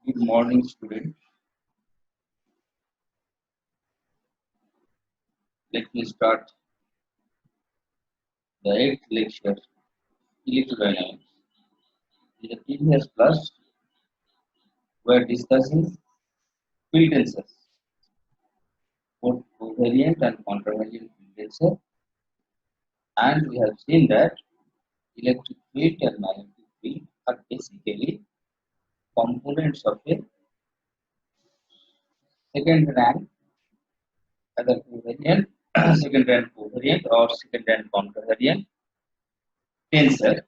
Good morning, student. Let me start the eighth lecture, Electrodynamics. In the previous class, we are discussing field tensors, both covariant and contravariant field tensor, and we have seen that electric field and magnetic field are basically components of a second rank, either covariant, second rank covariant, or second rank contravariant tensor.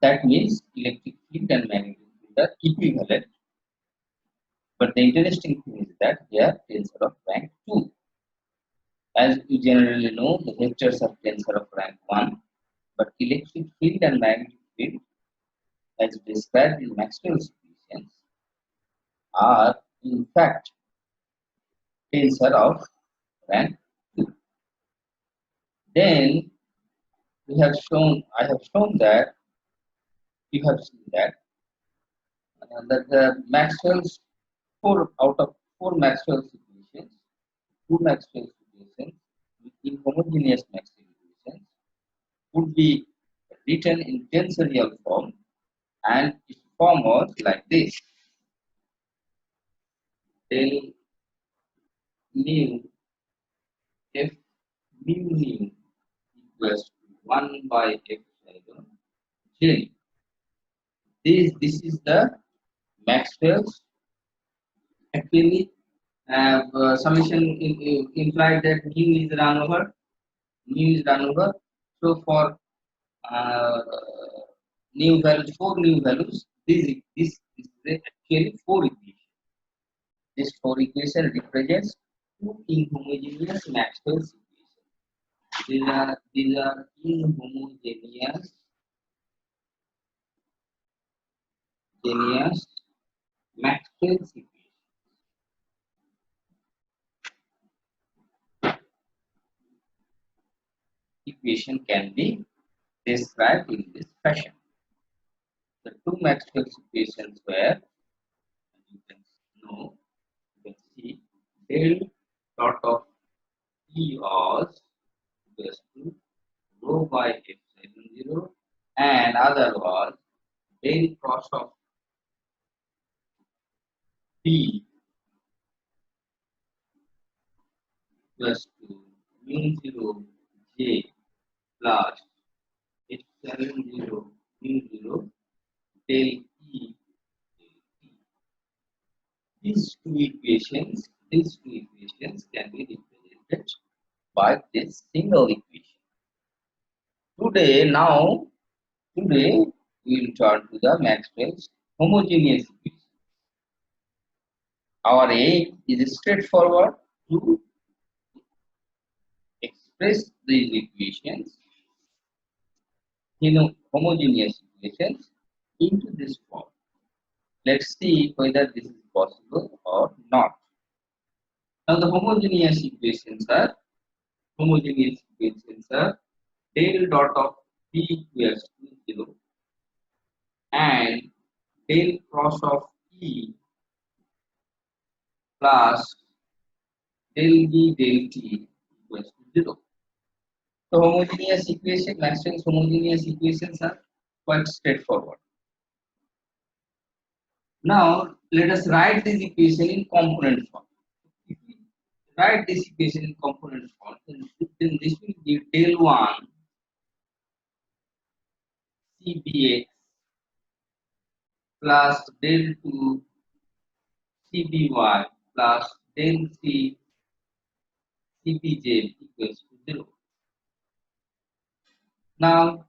That means electric field and magnetic field are equivalent. But the interesting thing is that they are tensor of rank 2. As you generally know, the vectors are tensor of rank 1, but electric field and magnetic field, as described in Maxwell's equations, are in fact tensor of rank 2. Then I have shown that, you have seen that the Maxwell's four out of four Maxwell's equations, two Maxwell's equations with inhomogeneous Maxwell equations would be written in tensorial form, and its form was like this: del mu f mu equals to 1 by epsilon j. This is the Maxwell's. Actually, summation implied that mu is run over. Mu is run over. So for uh, new values, four new values, this is actually four equations. This four equation represents two inhomogeneous Maxwell's equations. These are inhomogeneous Maxwell's equations. Equation can be described in this fashion. The two Maxwell's equations were, as you can know, you can see del dot of E was equals to rho by epsilon 0, and other was del cross of P equals to mu 0 j plus epsilon 0 mu 0 del E del T. These two equations can be represented by this single equation. Today we will turn to the Maxwell's homogeneous equation. Our aim is straightforward: to express these equations, homogeneous equations, into this form. Let's see whether this is possible or not. Now the homogeneous equations are del dot of P equals to 0 and del cross of E plus del B del T equals to 0. The homogeneous equation, Maxwell's homogeneous equations are quite straightforward. Now let us write this equation in component form. If we write this equation in component form, then this will give del 1 CBX plus del 2 CBY plus del 3 CBJ equals to 0. Now,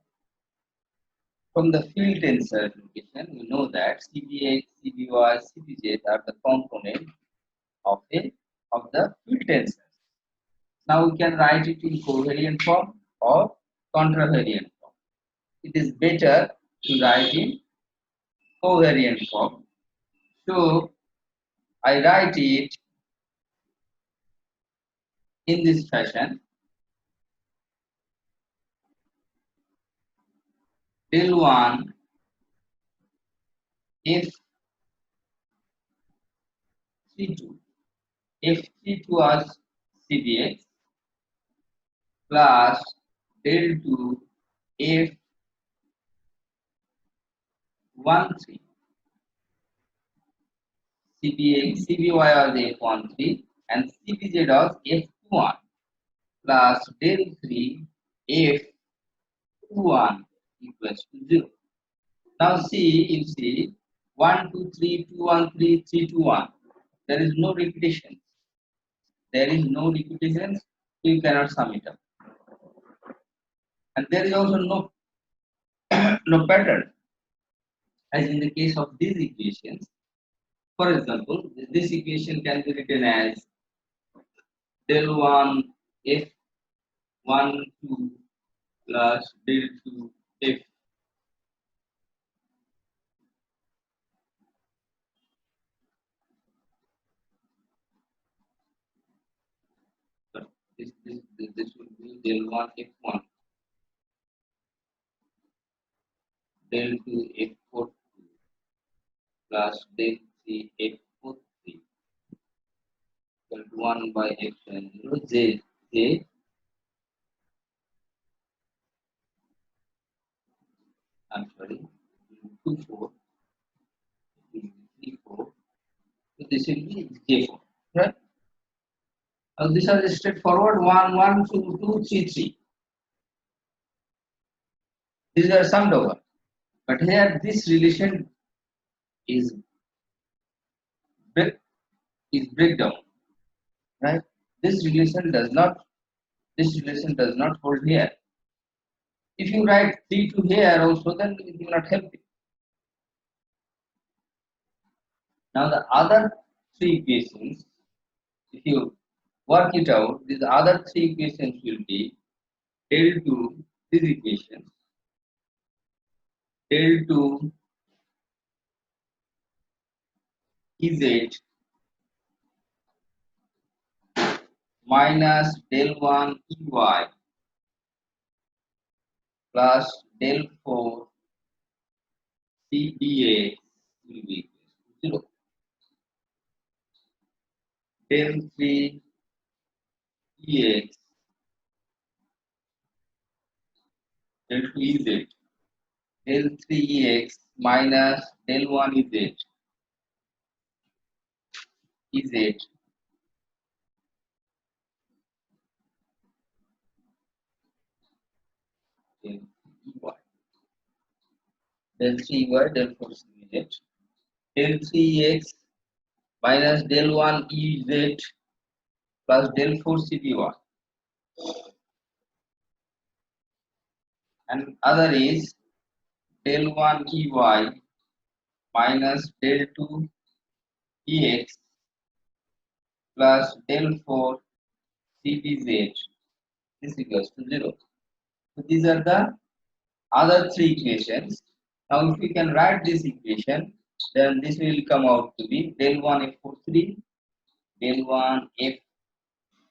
from the field tensor notation, we know that CBX, CBY, CBJ are the components of the field tensors. Now we can write it in covariant form or contravariant form. It is better to write in covariant form. So I write it in this fashion: del 1 F 32. F 32 was CBX plus del 2 F 13. CBY was F13 and CBZ was F21 plus del 3 F21 equals to 0. Now you see 1, 2, 3, 2, 1, 3, 3, 2, 1. There is no repetition. There is no repetition, so you cannot sum it up. And there is also no, no pattern. As in the case of these equations, for example, this equation can be written as del 1 F12 plus del 2 F. This will be del 1 F1, del 2 F4 plus del 3 F4 3 equal to 1 by F0 J. I'm sorry, 2 4, 3 4. So this will be J4, right? Now these are straightforward 1 1 2 2 3 3. These are summed over, but here this relation is breakdown, right? This relation does not hold here. If you write 3 to here also, then it will not help you. Now the other three equations, if you work it out, these other three equations will be del 2 these equations, del 2 Ez minus del 1 Ey plus del 4 CBA will be equal to 0. Del 3 Ex, del 2 Ez, del 3 Ex minus del 1 Ez del 3 Ey, del 3 Ey, del 4 CBZ, del 3 Ex minus del 1 Ez plus del 4 CBY, and other is del 1 Ey minus del 2 Ex plus del 4 CBZ is equals to 0. So these are the other three equations. Now if we can write this equation, then this will come out to be del 1 F43, del 1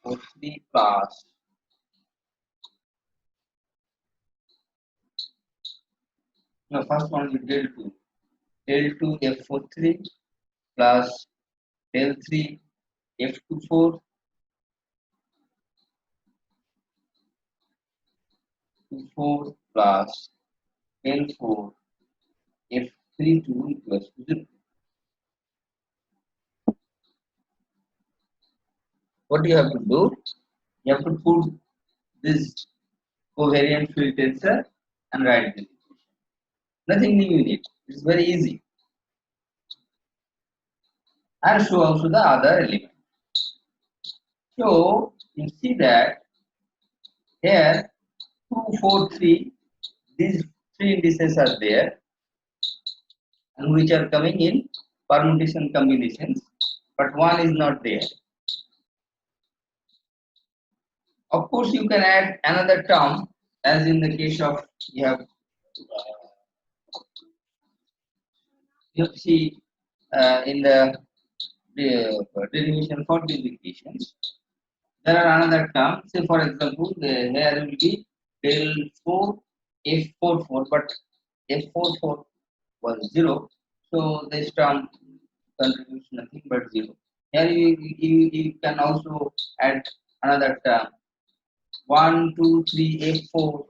F43 plus no, first one is del 2 F43 plus del 3 F24 24 plus del 4 F32 equals to 0. What you have to do? You have to put this covariant field tensor and write this equation. Nothing new in it. It's very easy. And show also the other element. So you see that here 2, 4, 3, these three indices are there, and which are coming in permutation combinations, but one is not there. Of course, you can add another term, as in the case of you see in the derivation for these equations. There are another term. Say for example, here will be del 4 F44, but F44 was 0, So this term contributes nothing but 0. Here you can also add another term 1, 2, 3, F4,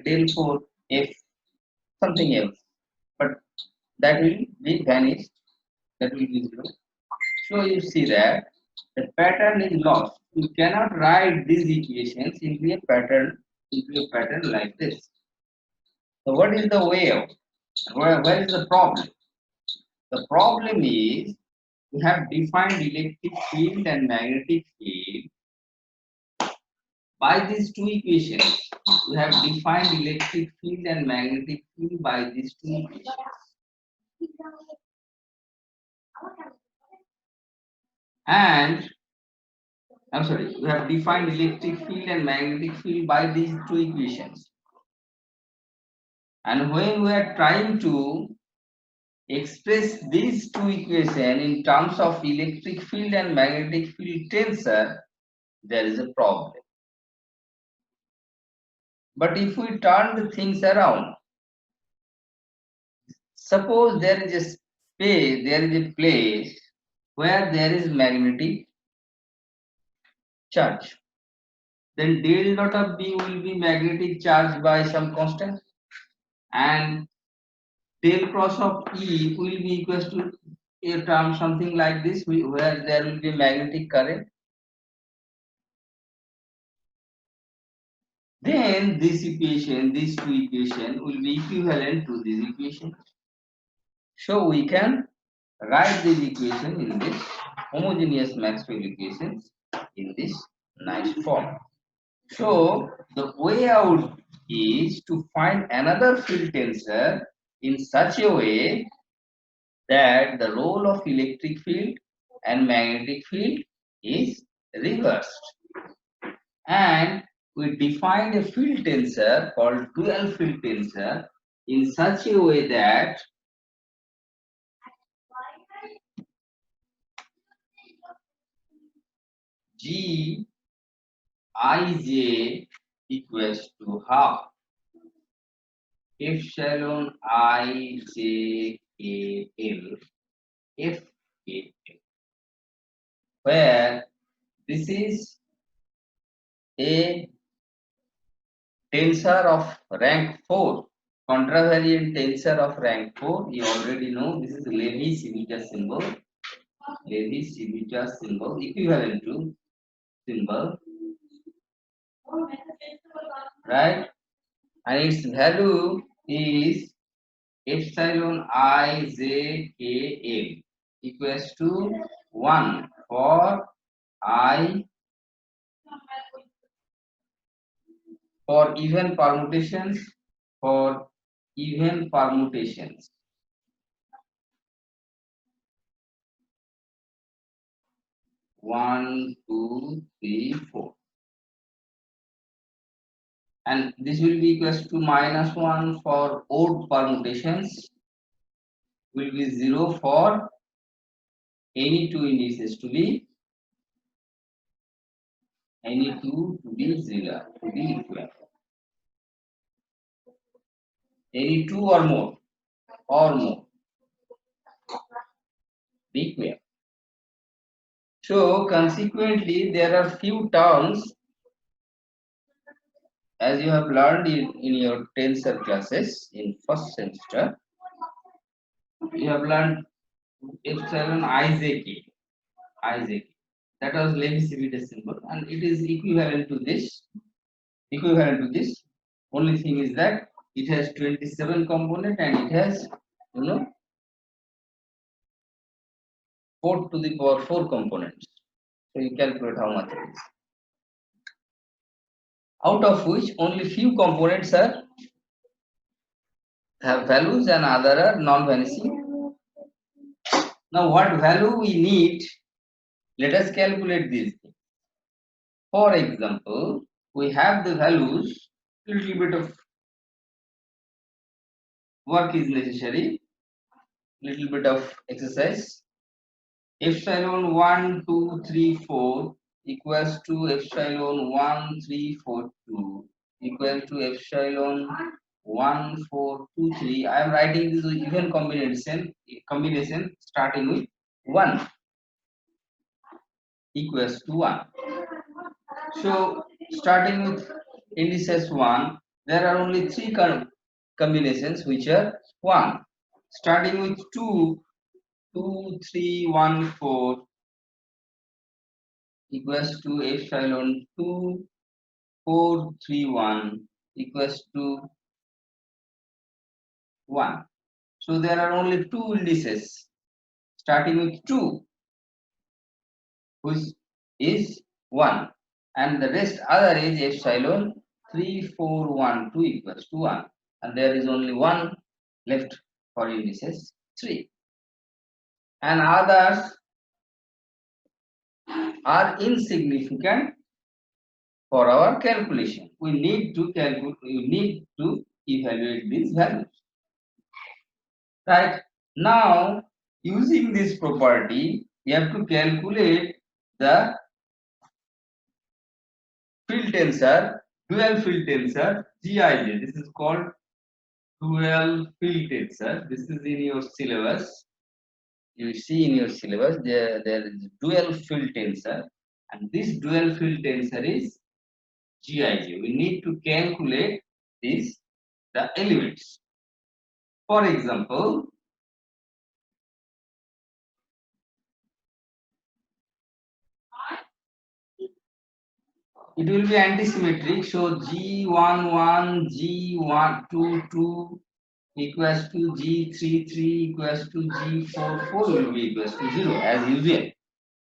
del 4, F something else. But that will be vanished, that will be 0. So you see that the pattern is lost. You cannot write these equations into a pattern like this. So what is the way out? Where is the problem? The problem is we have defined electric field and magnetic field by these two equations. We have defined electric field and magnetic field by these two equations. And I'm sorry, we have defined electric field and magnetic field by these two equations. And when we are trying to express these two equations in terms of electric field and magnetic field tensor, there is a problem. But if we turn the things around, suppose there is a space, there is a place where there is magnetic charge, then del dot of B will be magnetic charge by some constant, and del cross of E will be equals to a term something like this, where there will be magnetic current. Then this equation, these two equations will be equivalent to this equation. So we can write this equation in this homogeneous Maxwell equations in this nice form. So the way out is to find another field tensor in such a way that the role of electric field and magnetic field is reversed. And we define a field tensor called dual field tensor in such a way that G Ij equals to half epsilon I J K L F K L, where this is a tensor of rank 4, contravariant tensor of rank 4. You already know this is Levi-Civita symbol. Levi-Civita symbol equivalent to symbol, right? And its value is epsilon I J K L equals to 1 for I for even permutations, for even permutations. One, two, three, four. And this will be equals to -1 for odd permutations, will be 0 for any two indices to be zero, to be equal. Any two or more be equal. So consequently, there are few terms, as you have learned in your tensor classes in first semester. You have learned epsilon Ijk. That was Levi-Civita symbol, and it is equivalent to this. Only thing is that it has 27 component and it has 4 to the power 4 components. So you calculate how much it is. Out of which only few components have values and other are non-vanishing. Now what value we need? Let us calculate these things. For example, we have the values. Little bit of work is necessary. Little bit of exercise. Epsilon 1, 2, 3, 4 equals to epsilon 1, 3, 4, 2 equal to epsilon 1 4 2 3. I am writing this even combination starting with 1 equals to 1. So starting with indices 1, there are only three combinations which are 1. Starting with 2, 2 3 1 4 equals to epsilon 2 4 3 1 equals to 1. So there are only two indices starting with 2, which is 1, and the rest other is epsilon 3 4 1 2 equals to 1, and there is only one left for indices 3, and others are insignificant for our calculation. We need to evaluate these values. Right now, using this property, we have to calculate the field tensor, dual field tensor GIJ. This is called dual field tensor. This is in your syllabus. You see in your syllabus there is dual field tensor, and this dual field tensor is GIJ. We need to calculate the elements. For example, it will be antisymmetric. So G11, G122 equals to G33 equals to G44 will be equals to 0 as usual,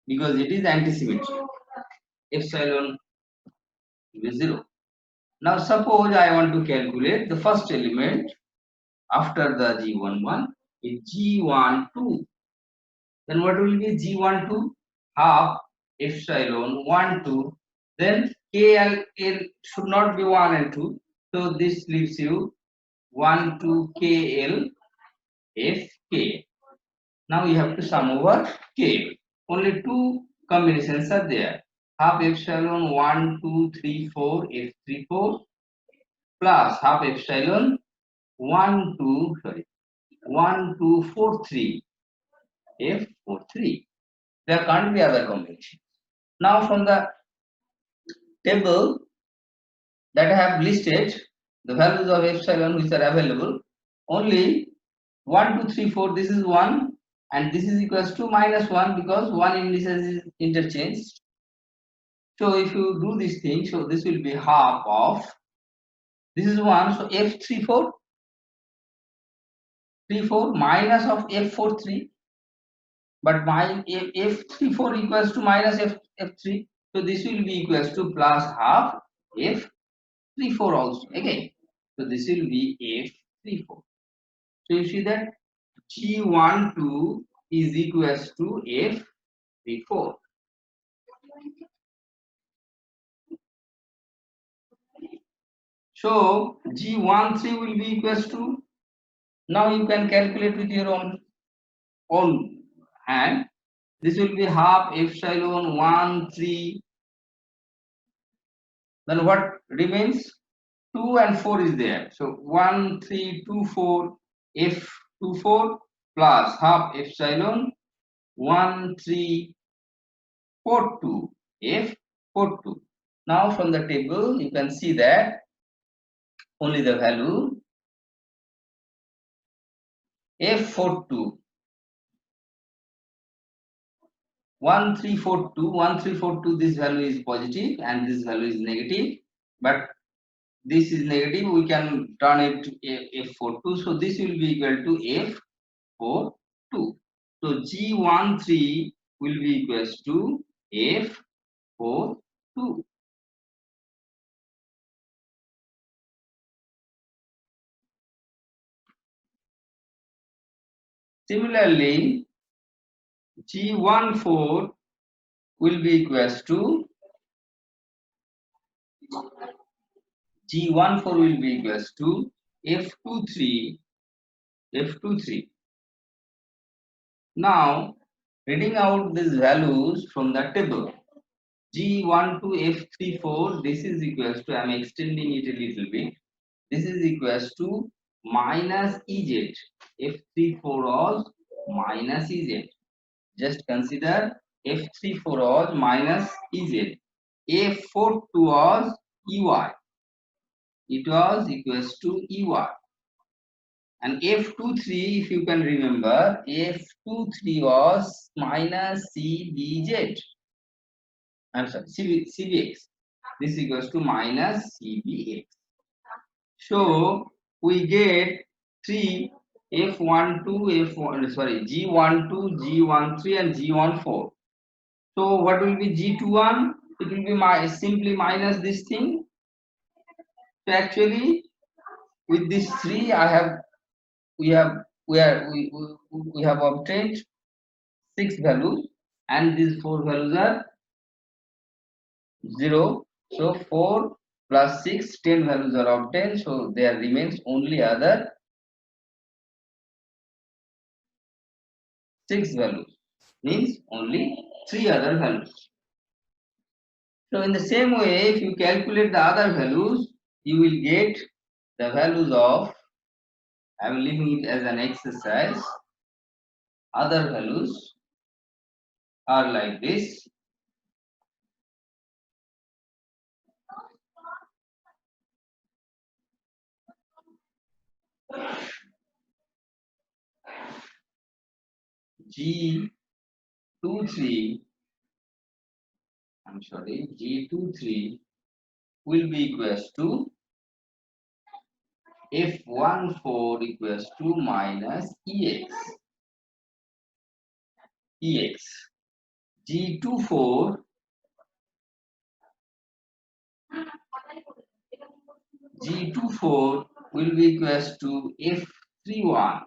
because it is antisymmetric. Epsilon will be 0. Now suppose I want to calculate the first element after the G11 is G12. Then what will be G12? Half epsilon 1 2. Then KL should not be 1 and 2. So this leaves you 1 2 KL FK. Now you have to sum over K. Only two combinations are there. Half epsilon 1 2 3 4 F34 plus half epsilon 1 2 4 3 F43. There can't be other combination. Now from the table that I have listed the values of epsilon which are available, only 1 2 3 4, this is 1 and this is equals to minus 1 because one indices is interchanged. So if you do this thing, so this will be half of, this is 1, so F34 34 minus of F43, but my F34 equals to minus F3, so this will be equals to plus half F34 also again. So this will be F34. So you see that G12 is equals to F34. So G13 will be equals to, now you can calculate with your own hand. This will be half epsilon 1 3. Then what remains? 2 and 4 is there. So 1 3 2 4 F24 plus half epsilon 1 3 4 2 F42. Now from the table you can see that only the value F42 1342, this value is positive and this value is negative, but this is negative, we can turn it to F42, so this will be equal to F42. So G13 will be equals to F42. Similarly, G14 will be equals to G14 will be equals to F23. Now, reading out these values from the table, G1 to F34, this is equals to, I am extending it a little bit. This is equals to minus Ez. F3 for all minus Ez. Just consider F3 for all minus Ez. F4 to was Ey. It was equals to Ey. And F23, if you can remember, F23 was minus CBZ. I'm sorry, CBX. This is equals to minus CBX. So we get 3 F12, F1, sorry, G12, G13, and G14. So what will be G21? It will be simply minus this thing. So actually, with these three, we have obtained 6 values, and these 4 values are 0. So 4 plus 6, 10 values are obtained. So there remains only other 6 values, means only 3 other values. So in the same way, if you calculate the other values, you will get the values of, I am leaving it as an exercise. Other values are like this. G23, I'm sorry, G23 will be equals to F14 equals to minus EX. G24 will be equals to F31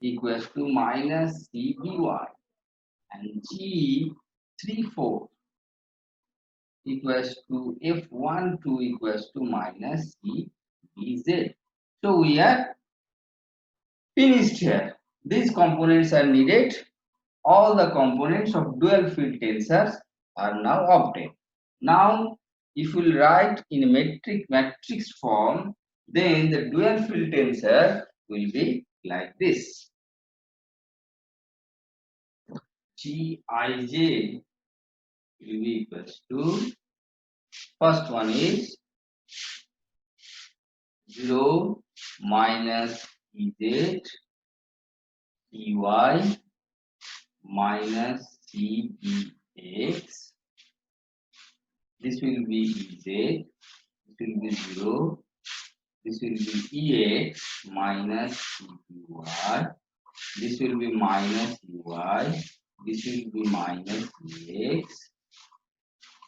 equals to minus CBY, and G34 equals to F12 equals to minus CBZ. So we are finished here. These components are needed. All the components of dual field tensors are now obtained. Now, if we write in matrix form, then the dual field tensor will be like this. Gij will be equals to, first one is 0 minus Ez Ey minus Cbx. This will be Ez, this will be 0, this will be Ex minus Cby, this will be minus Ey, this will be minus Ex.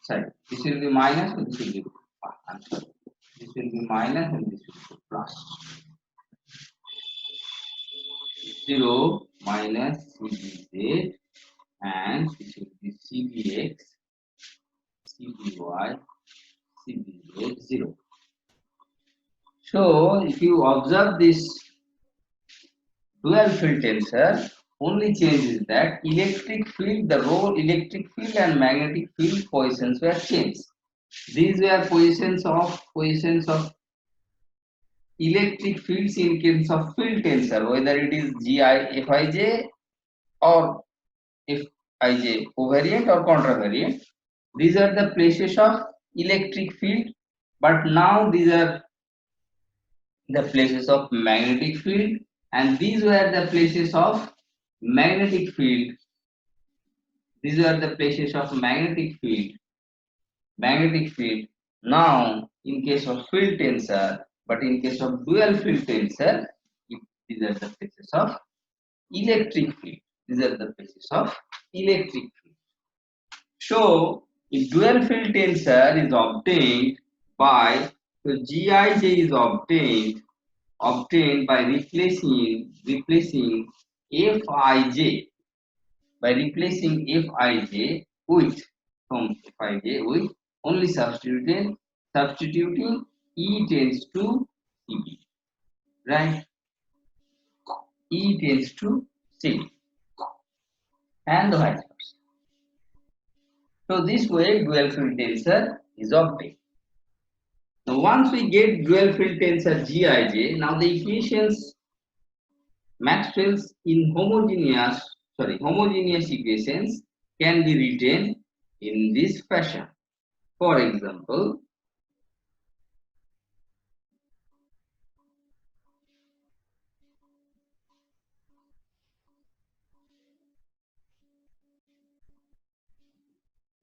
Sorry, this will be minus and this will be I'm sorry. This will be minus and this will be plus. 0 minus Cbz, and this will be Cbx, Cby, Cbz 0. So if you observe this dual field tensor, only change is that electric field, the role electric field and magnetic field positions were changed. These were positions of electric fields in case of field tensor, whether it is Fij or Fij covariant or contravariant. These are the places of electric field, but now these are the places of magnetic field, and these were the places of magnetic field. These were the places of magnetic field. Now, in case of field tensor, but in case of dual field tensor, these are the places of electric field. These are the places of electric field. So, a dual field tensor is obtained by, so Gij is obtained by replacing Fij, by replacing Fij with only substituting E tends to Cb, right? E tends to Cb, and vice versa. So this way dual field tensor is obtained. Now once we get dual field tensor Gij, now the equations Maxwell's in homogeneous equations can be written in this fashion. For example,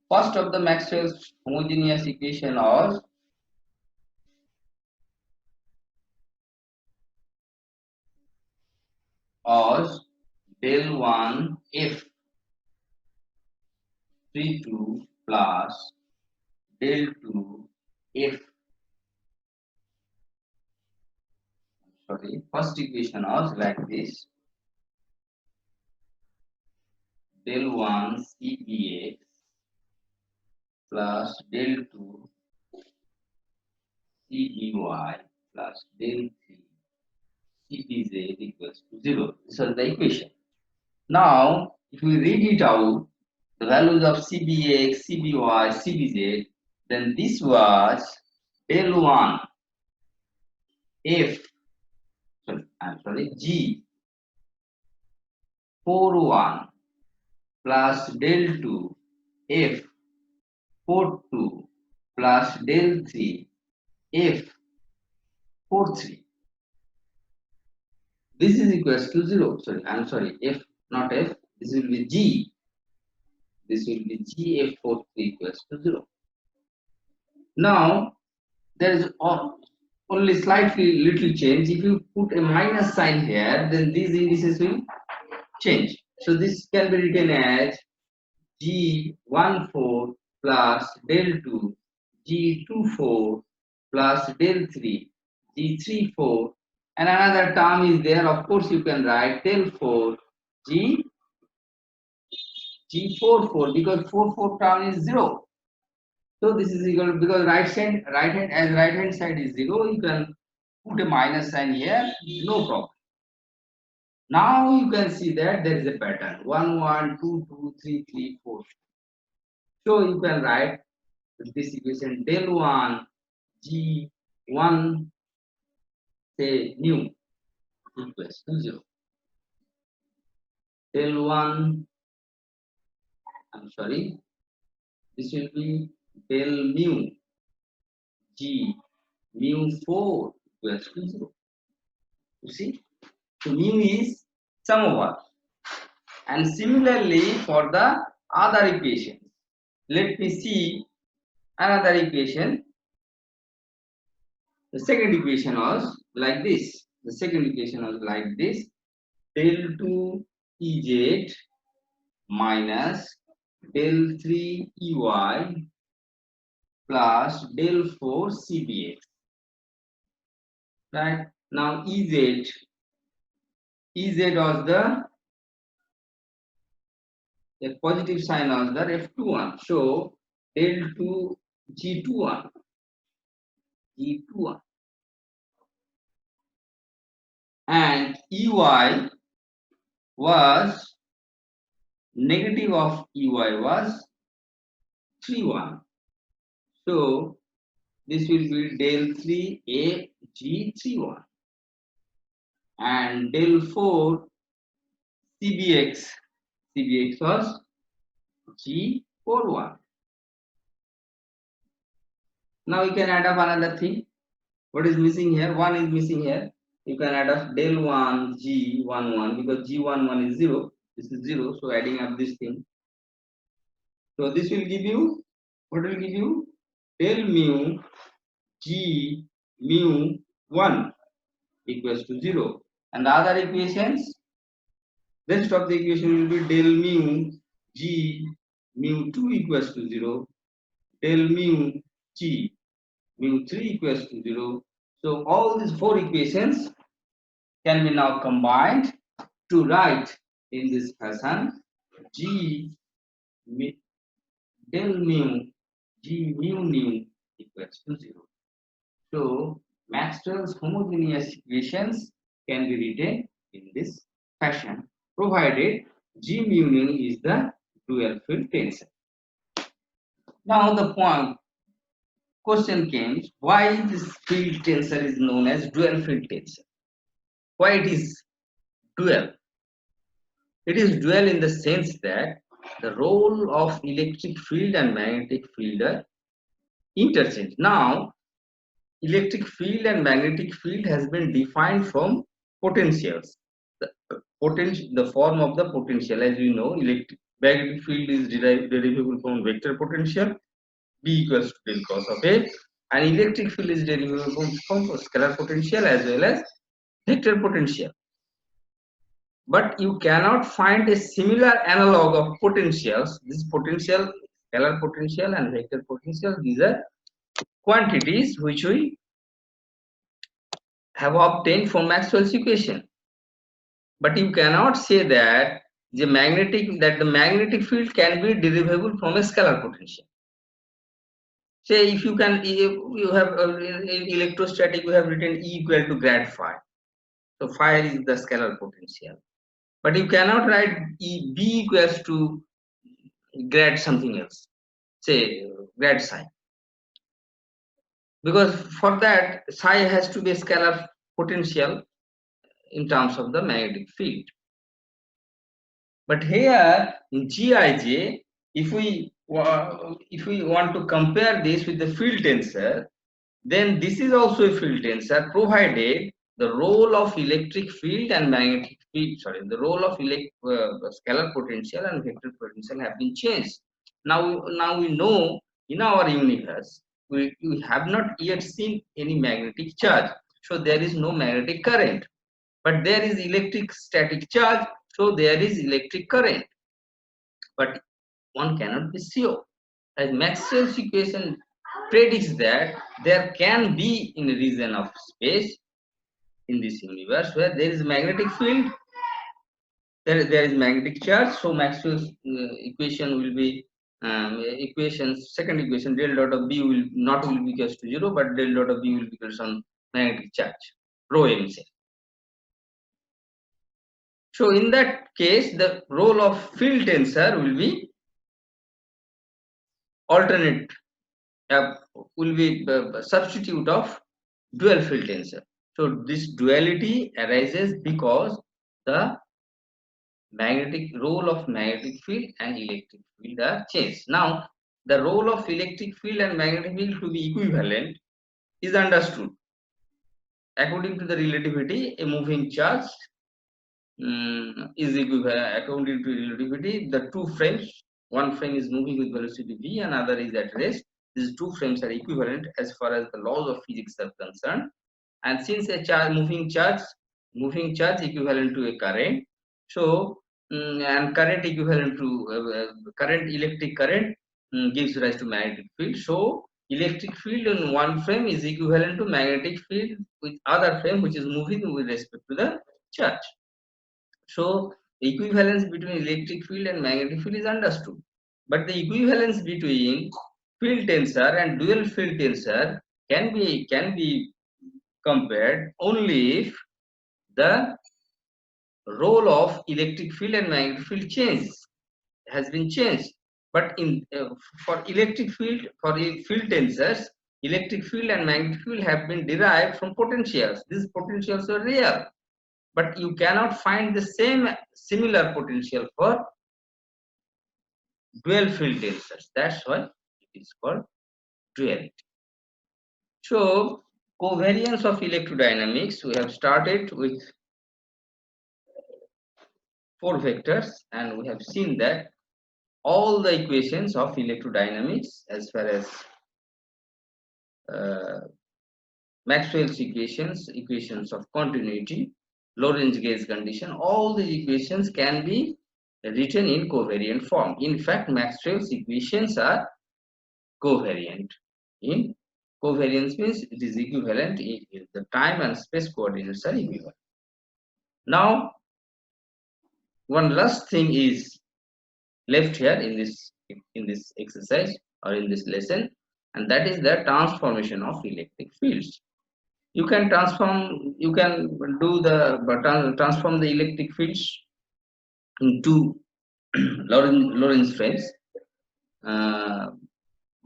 first of the Maxwell's homogeneous equation was del 1 f 32 plus del 2 f, first equation was like this, del 1 cbx plus del 2 cby plus del 3 cbz equals to 0. This is the equation. Now, if we read it out, the values of cbx, cby, cbz, then this was del 1 f, g 41 plus del 2 f 42 plus del 3 f 43. This is equals to 0. F, not f. This will be g. This will be g f 43 equals to 0. Now, there is only slightly little change. If you put a minus sign here, then these indices will change. So this can be written as G14 plus del 2, G24 plus del 3, G34, and another term is there. Of course, you can write del 4, G44 because 4 term is 0. So this is equal to, because right hand side is 0, you can put a minus sign here, no problem. Now you can see that there is a pattern 1 1 2 2 3 3 4. So you can write this equation del 1 G1 say new equals to 0. Del 1, this will be del mu G mu 4 equals to 0. You see? So mu is sum over. And similarly for the other equations, let me see another equation. The second equation was like this. Del 2 Ez minus del 3 Ey plus del 4 Cbx. Right? Now Ez was the positive sign was the F21. So del 2 G21. And Ey was negative of Ey was 31. So this will be del 3 A G31 and del 4 CBX was G41. Now you can add up another thing. What is missing here? 1 is missing here. You can add up del 1 G11 because G11 is 0. This is 0. So adding up this thing. So this will give you, what will give you? Del mu G mu 1 equals to 0. And the other equations, rest of the equation will be del mu G mu 2 equals to 0, del mu G mu 3 equals to 0. So all these 4 equations can be now combined to write in this fashion G del mu G mu nu equals to 0. So Maxwell's homogeneous equations can be written in this fashion, provided G mu nu is the dual field tensor. Now the question came, why this field tensor is known as dual field tensor? Why it is dual? It is dual in the sense that the role of electric field and magnetic field are interchanged. Now, electric field and magnetic field has been defined from potentials. The form of the potential, as you know, magnetic field is derivable from vector potential B equals to del cross of A, and electric field is derivable from scalar potential as well as vector potential. But you cannot find a similar analog of potentials. This potential, scalar potential and vector potential, these are quantities which we have obtained from Maxwell's equation. But you cannot say that the magnetic field can be derivable from a scalar potential. Say if you have in electrostatic, you have written E equal to grad phi. So phi is the scalar potential. But you cannot write B equals to grad something else, say grad psi, because for that psi has to be a scalar potential in terms of the magnetic field. But here in Gij, if we want to compare this with the field tensor, then this is also a field tensor, provided the role of electric field and magnetic field, the role of scalar potential and vector potential have been changed. Now we know in our universe we have not yet seen any magnetic charge, so there is no magnetic current. But there is electric static charge, so there is electric current. But one cannot be sure. As Maxwell's equation predicts that there can be in a region of space in this universe where there is magnetic field, there is magnetic charge. So Maxwell's equation will be second equation, del dot of B will be equals to 0, but del dot of B will be equals to magnetic charge, rho m say. So in that case, the role of field tensor will be alternate, will be substitute of dual field tensor. So this duality arises because the role of magnetic field and electric field are changed. Now the role of electric field and magnetic field to be equivalent is understood. According to the relativity, a moving charge is equivalent. According to relativity, the two frames, one frame is moving with velocity v and other is at rest. These two frames are equivalent as far as the laws of physics are concerned. And since a moving charge equivalent to a current, so and current equivalent to electric current gives rise to magnetic field. So electric field in one frame is equivalent to magnetic field with other frame which is moving with respect to the charge. So equivalence between electric field and magnetic field is understood, but the equivalence between field tensor and dual field tensor can be compared only if the role of electric field and magnetic field has been changed. But for electric field, for field tensors, electric field and magnetic field have been derived from potentials. These potentials are real, but you cannot find the similar potential for dual field tensors. That's why it is called duality. So covariance of electrodynamics, we have started with 4 vectors, and we have seen that all the equations of electrodynamics as far as Maxwell's equations of continuity, Lorentz gauge condition, all these equations can be written in covariant form. In fact, Maxwell's equations are covariant. In covariance means it is equivalent if the time and space coordinates are equivalent. Now, one last thing is left here in this exercise or in this lesson, and that is the transformation of electric fields. You can transform the electric fields into Lorentz frames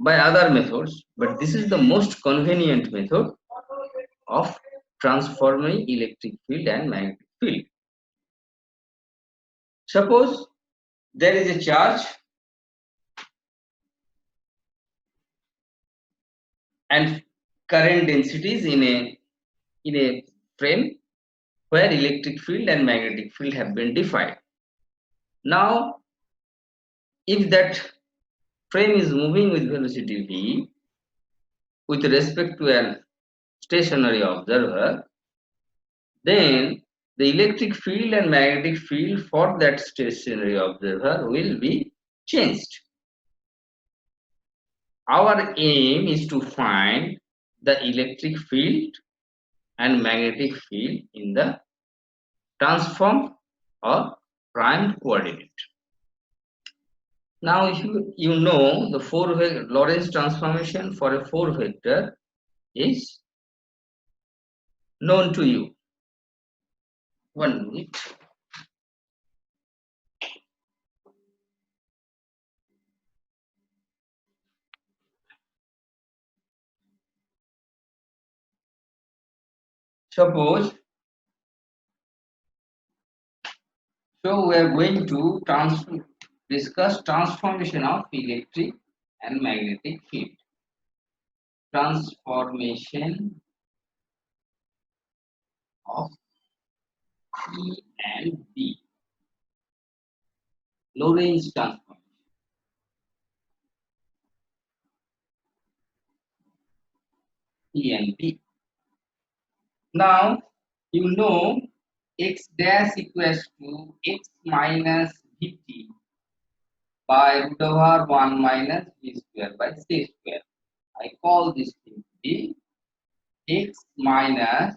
by other methods, but this is the most convenient method of transforming electric field and magnetic field. Suppose there is a charge and current densities in a frame where electric field and magnetic field have been defined. Now, if that frame is moving with velocity v with respect to an stationary observer, then the electric field and magnetic field for that stationary observer will be changed. Our aim is to find the electric field and magnetic field in the transform or primed coordinate. Now, if you know the Lorentz transformation for a 4 vector is known to you. 1 minute. Suppose, so we are going to discuss transformation of electric and magnetic field. Transformation of E and B. Lorentz transformation. E and B. Now, you know x dash equals to x minus vt by root over 1 minus v square by c square. I call this thing to be x minus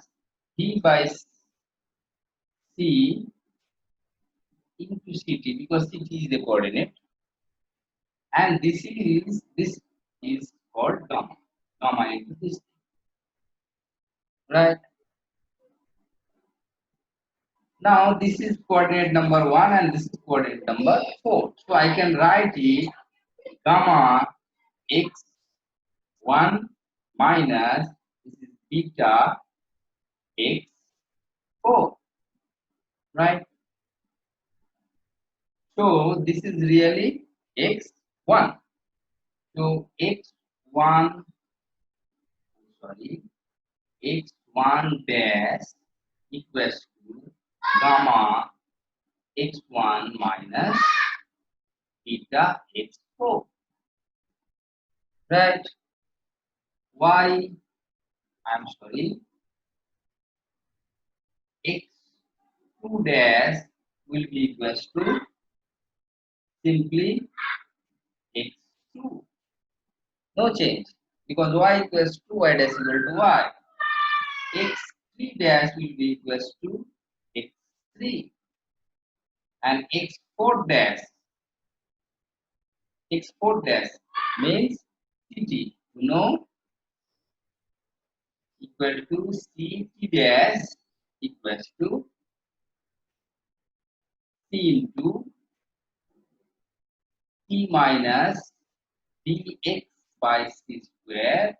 v by c into ct, because ct is the coordinate, and this is called gamma. Gamma into this, right? Now this is coordinate number 1 and this is coordinate number 4. So I can write it gamma x1 minus this is beta x4, right? So this is really x1. So x1 dash equals to gamma x1 minus beta x4, right? X2 dash will be equals to simply x2, no change, because y equals to y dash equal to y. X3 dash will be equals to x3, and x4 dash means ct, you know, equal to ct dash equals to c into t minus dx by c square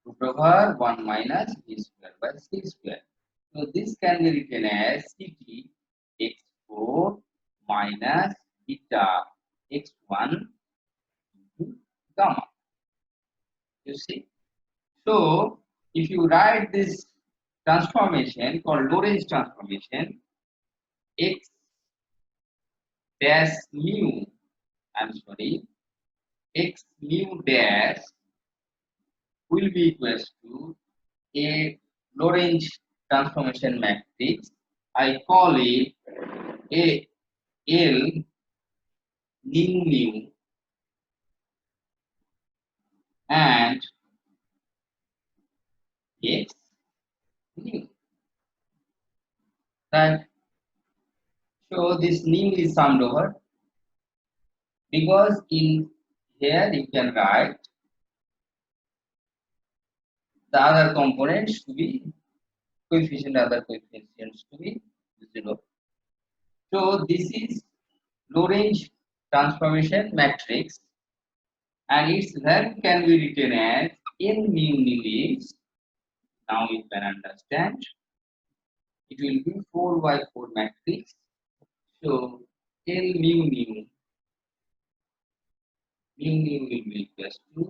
root over 1 minus v square by c square. So this can be written as ct x4 minus beta x1 into gamma. You see? So if you write this transformation called Lorentz transformation, x dash mu, x mu dash will be equals to a Lorentz transformation matrix. I call it a L mu and x mu, right? So this mu is summed over, because in here you can write the other components to be other coefficients to be 0. So this is Lorentz transformation matrix, and its value can be written as L mu nu is, now you can understand, it will be 4 by 4 matrix. So L mu nu will be equals to,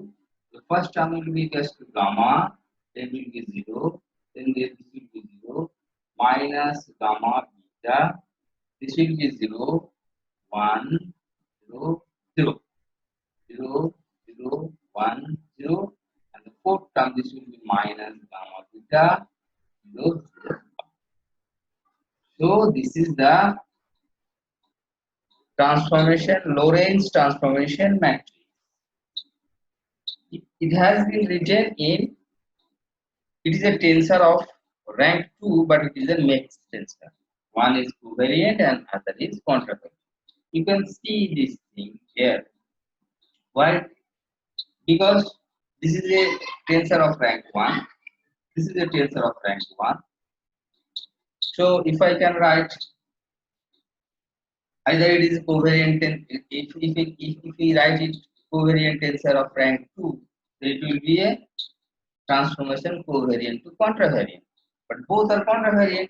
the first term will be equals to gamma, then will be 0, then this will be 0, minus gamma beta, this will be 0, 1, 0, 0, 0, 0, 1, 0, and the fourth term this will be minus gamma beta, 0, 0. So this is the transformation, Lorentz transformation matrix. It has been written in, it is a tensor of rank 2, but it is a mixed tensor. One is covariant and other is contravariant. You can see this thing here. Why? Because this is a tensor of rank 1. This is a tensor of rank 1. So if I can write, either it is covariant, if we write it covariant tensor of rank 2, then it will be a transformation covariant to contravariant. But both are contravariant,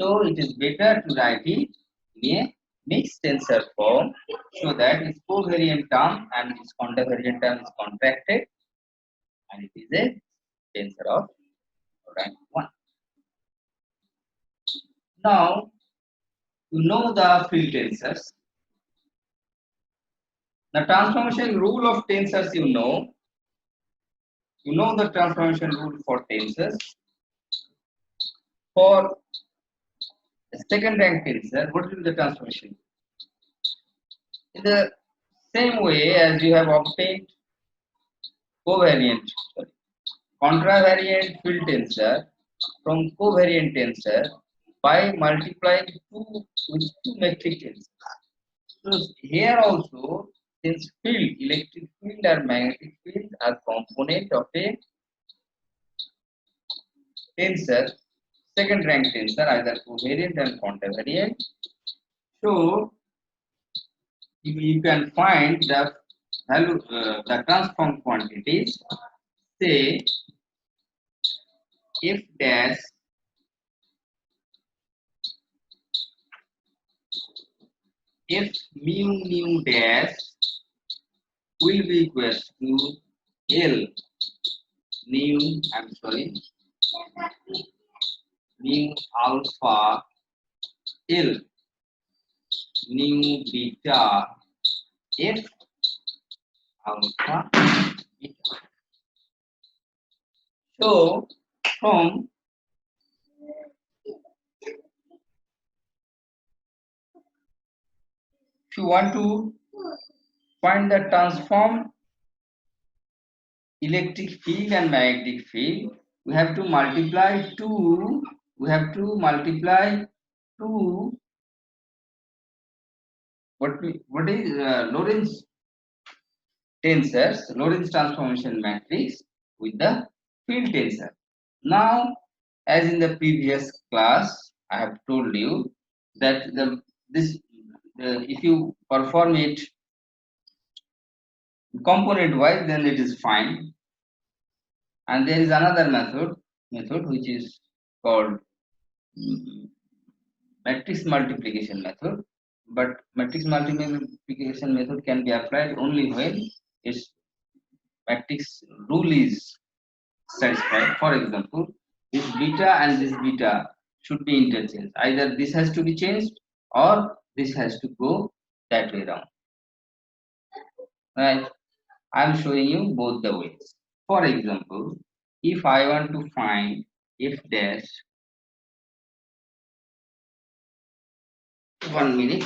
so it is better to write it in a mixed tensor form, so that its covariant term and its contravariant term is contracted, and it is a tensor of rank 1. Now, to know the field tensors, the transformation rule of tensors, you know the transformation rule for tensors. For a second rank tensor, what will be the transformation? In the same way as you have obtained covariant, contravariant field tensor from covariant tensor by multiplying 2 with 2 metric tensors. So here also, since field, electric field or magnetic field are component of a tensor, second rank tensor, either covariant and contravariant. So you can find the value, the transform quantities. Say f dash f mu nu dash will be equal to L nu, I'm sorry, mu alpha L nu beta f alpha beta. So from if you want to find the transform electric field and magnetic field, we have to multiply 2, what is Lorentz tensors, Lorentz transformation matrix with the field tensor. Now, as in the previous class, I have told you that if you perform it component wise, then it is fine. And there is another method which is called matrix multiplication method. But matrix multiplication method can be applied only when its matrix rule is satisfied. For example, this beta and this beta should be interchanged. Either this has to be changed or this has to go that way around. Right? I am showing you both the ways. For example, if I want to find f dash, 1 minute.